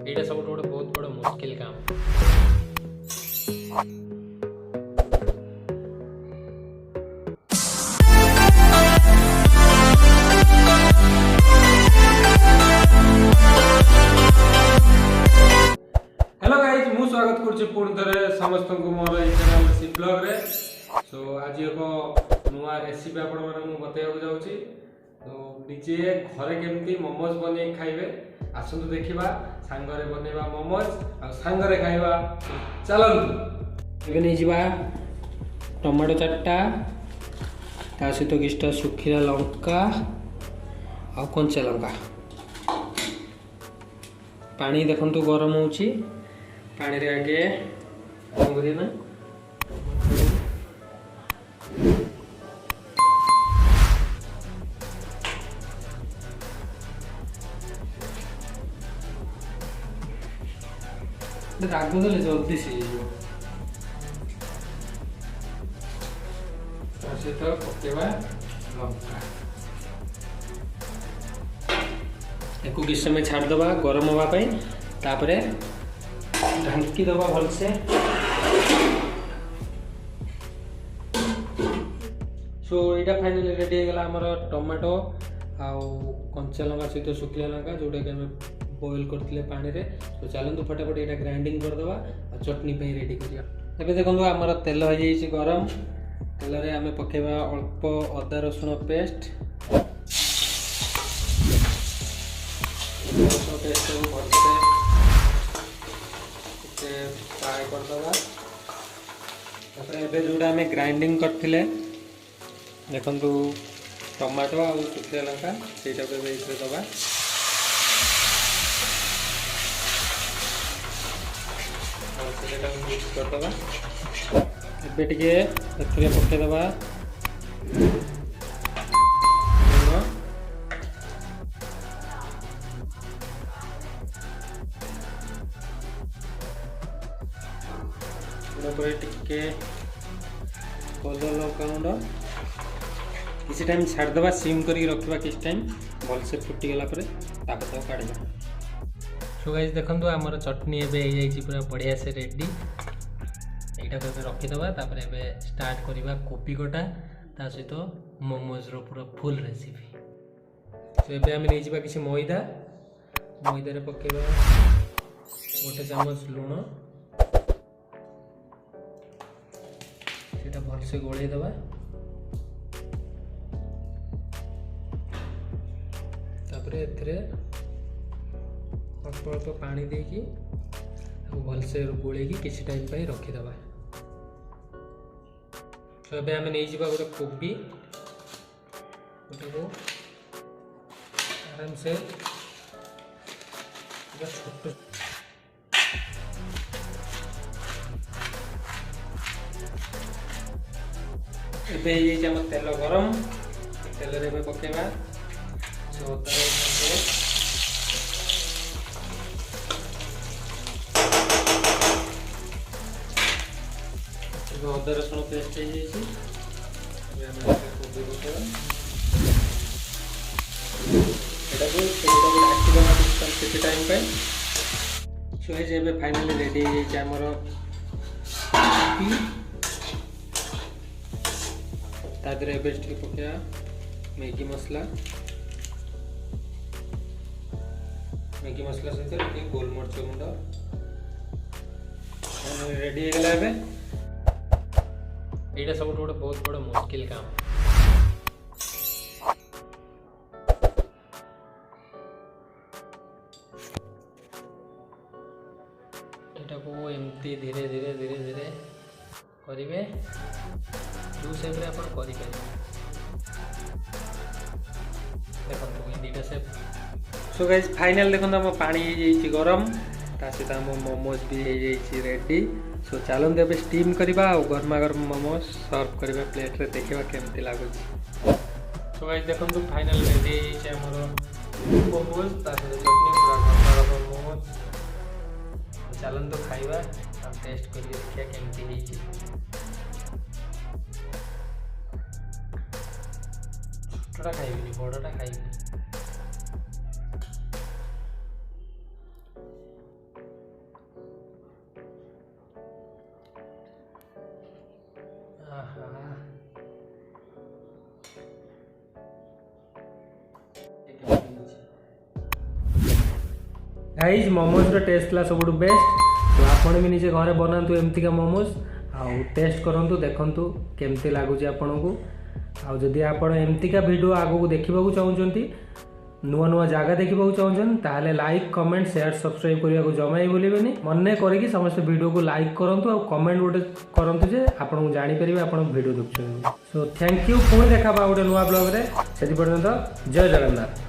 एटा सब गोटे बहुत बड़ मुश्किल काम। हेलो गाइज मु स्वागत करछि पुणी थरे समस्त को मोर ए चैनल सी ब्लॉग रे। सो आज एक नुआ रेसिपी आपण माने मु बतैया जाउछि। तो निजे घरे केमती मोमोज बनै खाइबे आसंतु देखिबा सांगरे बनेबा मोमोज आ सांगरे खाइबा। चलंतु एबे नै जिबा टमाटो चारटा ता सहित किछटा सुखिला लंका आ कंचा लंका। पानी देखंतु गरम होउछि। पानी रे आगे कौन करिए ना राग देले जल्दी सीझियो। से तो पकेवा लंका एको किस समय छाड़ दबा गरम होगा पाई तापरे ढांकी दबा भल से। सो एटा फाइनली रेडी हो गला हमर टमाटो आउ कंचा लंका सहित सुखिला लंका जोटा कि हमें बॉईल करथिले पानी रे। तो चलंतु फटाफट एटा ग्राइंडिंग कर दबा आ चटनी पे रेडी करिया। एबे देखंतु हमर तेल हो जाई गरम। तेल रे हमें पकेबा अल्प अदा रसुण पेस्ट को भल से फ्राई कर दबा। तापर एबे जोड़ा हमें ग्राइंडिंग करथिले देखंतु टमाटो आ सुखिला लंका सेटा पे इसे दबा। और सेटा मिक्स कर दबा। एबे टिके एथरे पके दबा टिके कलर लंका किसी टाइम छाड़ दबा सिम करी रखिबा। किस टाइम भल से फुटी गला परे तापर तो काढिबा। सो गाइस देखंतु हमर चटनी एबे हो जाई पूरा बढ़िया से रेडी। एटा को रखि दबा तापर एबे स्टार्ट करिबा कोपी कोटा ता सहित मोमोज रो पूरा फुल रेसिपी। सो एबे हम नै जिबा किसी मैदा रे पकेबा गोटे चामच लूण सेटा भल से गोळै दबा। तापरे एथरे अल्प अल्प पानी देकी भल से गोळे की किसी टाइम पे रखि दबा। तो एबे हम नै जिबा गोटे कोबी गोटे को आराम से छोट एबे ये जम तेल गरम तेल रे पकेबा। सो अदा रसुण पेस्ट टाइम पे। सो ये फाइनली रेडी हो तादरे बेस्ट के पकया मैगी मसला सहित गोलमरिच गुंड रेडी हो गला। एबे एटा सब गोटे बहुत बड़ मुश्किल काम। एटा को एमती धीरे धीरे धीरे धीरे करिवे जो शेप रे अपन करि पाए। देखो ये दीटा शेप। सो गाइस फाइनल देखो हम पानी हो जाई गरम ता सहित हम मोमोज भी हो जाई रेडी। सो चलते एबे स्टीम करवा और गरमा गरम मोमोज सर्व करवा प्लेट रे देखिबा केमती लागु। सो गाइस देखंतु फाइनल रेडी है हमर मोमोज ता सहित चटनी पूरा गरमा गरम मोमोज। चलते खाइबा और टेस्ट करिए देखिया केमती हेछि। छोटा खाइबी बड़टा खाइबी। गाइज मोमोज टेस्ट ला सब बेस्ट। तो आपण भी निजे घरे बनातु एमतीका मोमोज आउ टेस्ट करंतु देखंतु केमती लागुच आपन को। आउ जदि आपण एमतीका वीडियो आगु देखिबा चाहूचंती नुआ नुआ जगह देखा चाहूँ ताहले लाइक कमेंट शेयर सब्सक्राइब करने को जमा ही भूलें मन करके समस्त वीडियो को लाइक करूँ और कमेंट गोटे करूँ जे आपको जापर आप वीडियो देखुं। सो थैंक यू पुणी देखा गोटे नुआ ब्लॉग रे। से पर्यंत जय जगन्नाथ।